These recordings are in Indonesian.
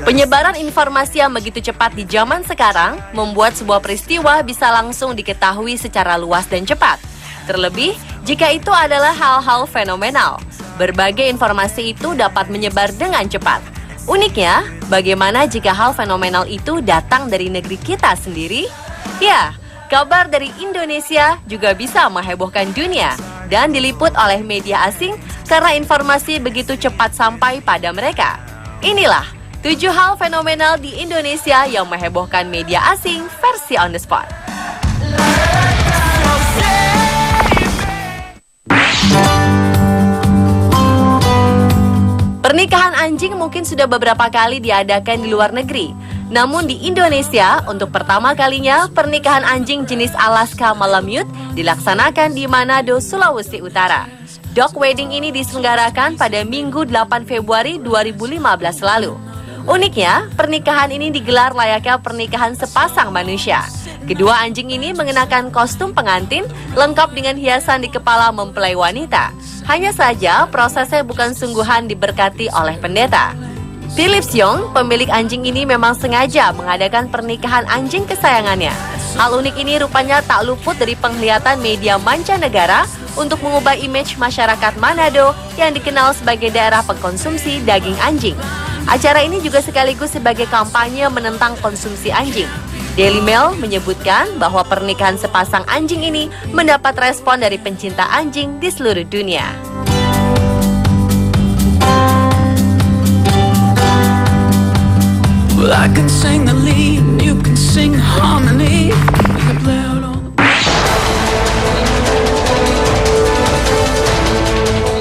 Penyebaran informasi yang begitu cepat di zaman sekarang membuat sebuah peristiwa bisa langsung diketahui secara luas dan cepat. Terlebih, jika itu adalah hal-hal fenomenal, berbagai informasi itu dapat menyebar dengan cepat. Uniknya, bagaimana jika hal fenomenal itu datang dari negeri kita sendiri? Ya, kabar dari Indonesia juga bisa menghebohkan dunia dan diliput oleh media asing karena informasi begitu cepat sampai pada mereka. Inilah 7 hal fenomenal di Indonesia yang menghebohkan media asing versi on the spot. Pernikahan anjing mungkin sudah beberapa kali diadakan di luar negeri. Namun di Indonesia, untuk pertama kalinya pernikahan anjing jenis Alaska Malamute dilaksanakan di Manado, Sulawesi Utara. Dog wedding ini diselenggarakan pada Minggu 8 Februari 2015 lalu. Uniknya, pernikahan ini digelar layaknya pernikahan sepasang manusia. Kedua anjing ini mengenakan kostum pengantin lengkap dengan hiasan di kepala mempelai wanita. Hanya saja prosesnya bukan sungguhan diberkati oleh pendeta. Philip Young, pemilik anjing ini memang sengaja mengadakan pernikahan anjing kesayangannya. Hal unik ini rupanya tak luput dari penglihatan media mancanegara untuk mengubah image masyarakat Manado yang dikenal sebagai daerah pengkonsumsi daging anjing. Acara ini juga sekaligus sebagai kampanye menentang konsumsi anjing. Daily Mail menyebutkan bahwa pernikahan sepasang anjing ini mendapat respon dari pencinta anjing di seluruh dunia. Well, I can sing the lead, you can sing harmony.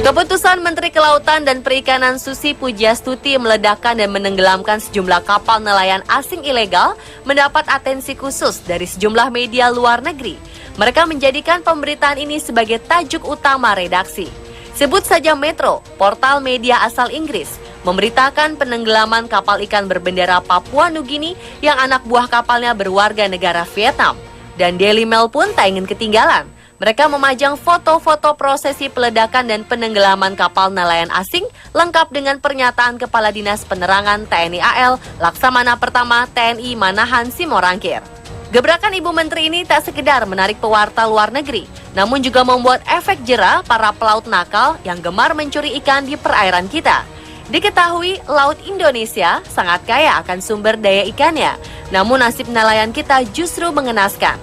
Keputusan Menteri Kelautan dan Perikanan Susi Pujiastuti meledakkan dan menenggelamkan sejumlah kapal nelayan asing ilegal mendapat atensi khusus dari sejumlah media luar negeri. Mereka menjadikan pemberitaan ini sebagai tajuk utama redaksi. Sebut saja Metro, portal media asal Inggris, memberitakan penenggelaman kapal ikan berbendera Papua Nugini yang anak buah kapalnya berwarga negara Vietnam. Dan Daily Mail pun tak ingin ketinggalan. Mereka memajang foto-foto prosesi peledakan dan penenggelaman kapal nelayan asing lengkap dengan pernyataan Kepala Dinas Penerangan TNI AL Laksamana Pertama TNI Manahan Simorangkir. Gebrakan Ibu Menteri ini tak sekedar menarik pewarta luar negeri, namun juga membuat efek jera para pelaut nakal yang gemar mencuri ikan di perairan kita. Diketahui Laut Indonesia sangat kaya akan sumber daya ikannya, namun nasib nelayan kita justru mengenaskan.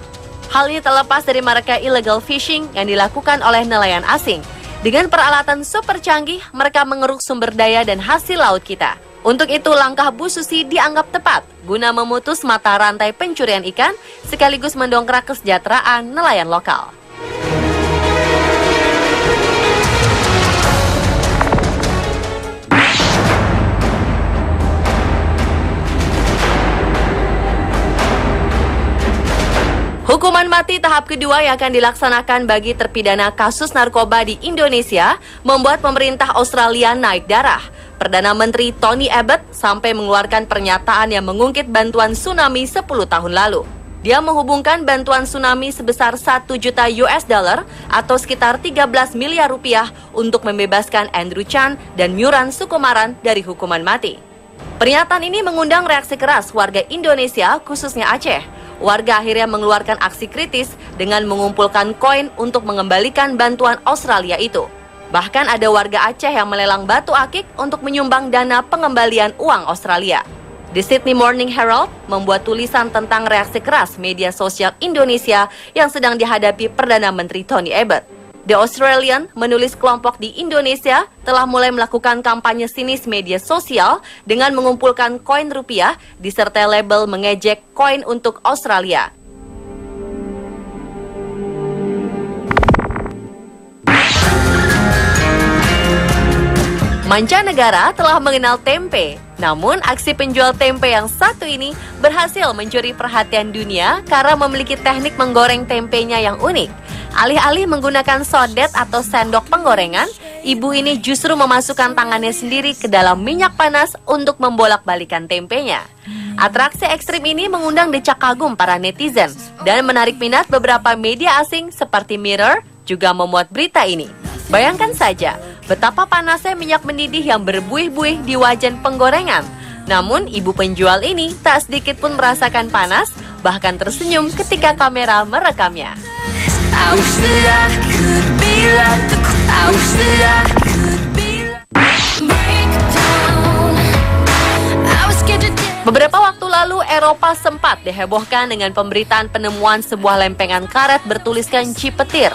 Hal ini terlepas dari mereka illegal fishing yang dilakukan oleh nelayan asing. Dengan peralatan super canggih, mereka mengeruk sumber daya dan hasil laut kita. Untuk itu, langkah Bu Susi dianggap tepat guna memutus mata rantai pencurian ikan sekaligus mendongkrak kesejahteraan nelayan lokal. Hukuman mati tahap kedua yang akan dilaksanakan bagi terpidana kasus narkoba di Indonesia membuat pemerintah Australia naik darah. Perdana Menteri Tony Abbott sampai mengeluarkan pernyataan yang mengungkit bantuan tsunami 10 tahun lalu. Dia menghubungkan bantuan tsunami sebesar 1 juta US dollar atau sekitar 13 miliar rupiah untuk membebaskan Andrew Chan dan Myuran Sukumaran dari hukuman mati. Pernyataan ini mengundang reaksi keras warga Indonesia, khususnya Aceh. Warga akhirnya mengeluarkan aksi kritis dengan mengumpulkan koin untuk mengembalikan bantuan Australia itu. Bahkan ada warga Aceh yang melelang batu akik untuk menyumbang dana pengembalian uang Australia. The Sydney Morning Herald membuat tulisan tentang reaksi keras media sosial Indonesia yang sedang dihadapi Perdana Menteri Tony Abbott. The Australian menulis kelompok di Indonesia telah mulai melakukan kampanye sinis media sosial dengan mengumpulkan koin rupiah disertai label mengejek koin untuk Australia. Mancanegara telah mengenal tempe, namun aksi penjual tempe yang satu ini berhasil mencuri perhatian dunia karena memiliki teknik menggoreng tempenya yang unik. Alih-alih menggunakan sodet atau sendok penggorengan, ibu ini justru memasukkan tangannya sendiri ke dalam minyak panas untuk membolak-balikan tempenya. Atraksi ekstrim ini mengundang decak kagum para netizen dan menarik minat beberapa media asing seperti Mirror juga memuat berita ini. Bayangkan saja betapa panasnya minyak mendidih yang berbuih-buih di wajan penggorengan. Namun, ibu penjual ini tak sedikit pun merasakan panas, bahkan tersenyum ketika kamera merekamnya. I wish that I could be like the I wish that I could be like breakdown. I was scared to death. Beberapa waktu lalu, Eropa sempat dihebohkan dengan pemberitaan penemuan sebuah lempengan karet bertuliskan Cipetir.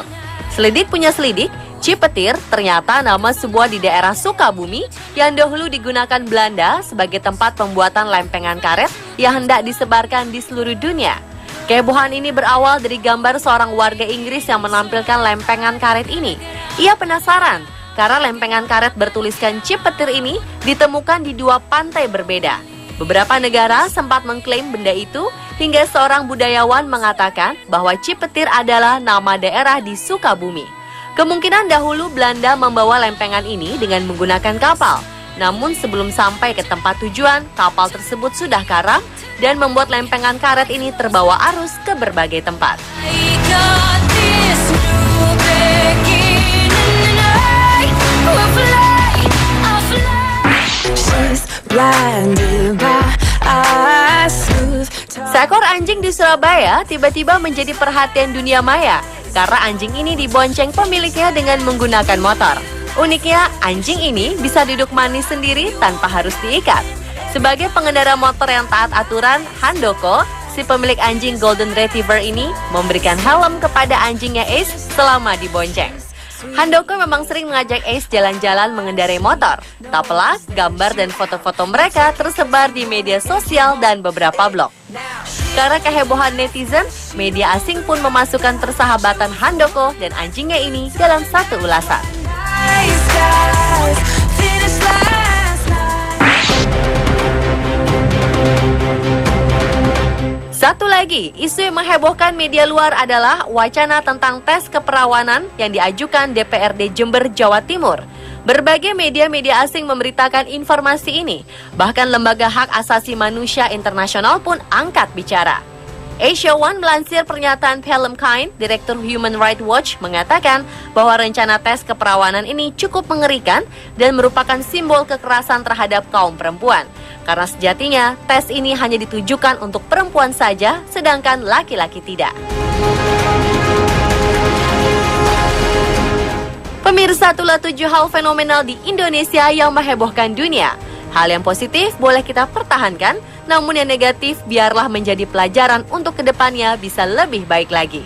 Selidik punya selidik, Cipetir ternyata nama sebuah di daerah Sukabumi yang dahulu digunakan Belanda sebagai tempat pembuatan lempengan karet yang hendak disebarkan di seluruh dunia. Kehebohan ini berawal dari gambar seorang warga Inggris yang menampilkan lempengan karet ini. Ia penasaran karena lempengan karet bertuliskan Cipetir ini ditemukan di dua pantai berbeda. Beberapa negara sempat mengklaim benda itu hingga seorang budayawan mengatakan bahwa Cipetir adalah nama daerah di Sukabumi. Kemungkinan dahulu Belanda membawa lempengan ini dengan menggunakan kapal. Namun sebelum sampai ke tempat tujuan, kapal tersebut sudah karam dan membuat lempengan karet ini terbawa arus ke berbagai tempat. I got this new beginning and I will fly, I'll fly. She's blinded by eyes smooth. Seekor anjing di Surabaya tiba-tiba menjadi perhatian dunia maya karena anjing ini dibonceng pemiliknya dengan menggunakan motor. Uniknya, anjing ini bisa duduk manis sendiri tanpa harus diikat. Sebagai pengendara motor yang taat aturan, Handoko, si pemilik anjing Golden Retriever ini, memberikan helm kepada anjingnya Ace selama dibonceng. Handoko memang sering mengajak Ace jalan-jalan mengendarai motor. Tak pelak, gambar dan foto-foto mereka tersebar di media sosial dan beberapa blog. Karena kehebohan netizen, media asing pun memasukkan persahabatan Handoko dan anjingnya ini dalam satu ulasan. Skies, finish last night. Satu lagi, isu yang menghebohkan media luar adalah wacana tentang tes keperawanan yang diajukan DPRD Jember, Jawa Timur. Berbagai media asing memberitakan informasi ini. Bahkan Lembaga Hak Asasi Manusia Internasional pun angkat bicara. Asia One melansir pernyataan Pelham Kind, Direktur Human Rights Watch, mengatakan bahwa rencana tes keperawanan ini cukup mengerikan dan merupakan simbol kekerasan terhadap kaum perempuan. Karena sejatinya, tes ini hanya ditujukan untuk perempuan saja, sedangkan laki-laki tidak. Pemirsa, itulah 7 hal fenomenal di Indonesia yang menghebohkan dunia. Hal yang positif boleh kita pertahankan, namun yang negatif biarlah menjadi pelajaran untuk kedepannya bisa lebih baik lagi.